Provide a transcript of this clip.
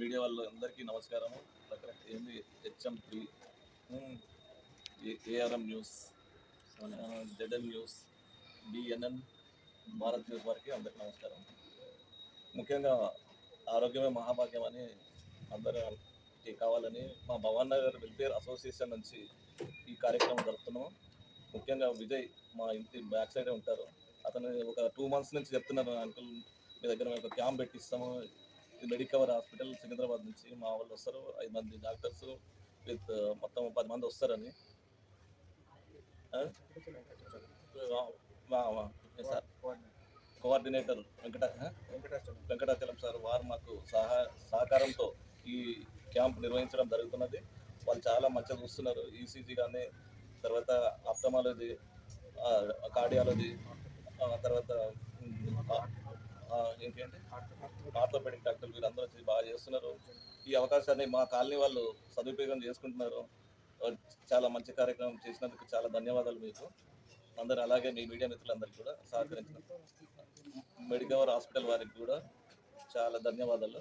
Media వాళ్ళందరికీ నమస్కారము. ఏంది హెచ్ఎం3, ARM news, ZN news, BNN, Bharat news వారికి అందరికీ నమస్కారం. ముఖ్యంగా ఆరోగ్యమే మహాభాగ్యం అని అందరికీ కావాలని మా భవన్ నగర్ వెల్ఫేర్ అసోసియేషన్ నుంచి ఈ కార్యక్రమం జరుపుతున్నాము. ముఖ్యంగా విజయ్ మా ఇంటి బ్యాక్ సైడే ఉంటారు. అతను ఒక 2 months నుంచి చెప్తున్నారు, అంకుల్ మీ దగ్గర మేము ఒక క్యాంప్ పెట్టిస్తాము, ఇది మెడికవర్ హాస్పిటల్ సికింద్రాబాద్ నుంచి మా వాళ్ళు వస్తారు, 5 మంది డాక్టర్స్ విత్ మొత్తం 10 మంది వస్తారని. సార్ కోఆర్డినేటర్ వెంకటాచలం సార్ వారు మాకు సహకారంతో ఈ క్యాంప్ నిర్వహించడం జరుగుతున్నది. వాళ్ళు చాలా మంచిగా చూస్తున్నారు. ఈసీజీ కానీ, తర్వాత ఆప్థమాలజీ, కార్డియాలజీ, తర్వాత ఇంకేంటి ఆర్థోపెడిక్ డాక్టర్లు వీళ్ళందరూ వచ్చి బాగా చేస్తున్నారు. ఈ అవకాశాన్ని మా కాలనీ వాళ్ళు సదుపయోగం చేసుకుంటున్నారు. చాలా మంచి కార్యక్రమం చేసినందుకు చాలా ధన్యవాదాలు మీకు అందరూ. అలాగే మీ మీడియా మిత్రులందరికీ కూడా సహకరించిన మెడికవర్ హాస్పిటల్ వారికి కూడా చాలా ధన్యవాదాలు.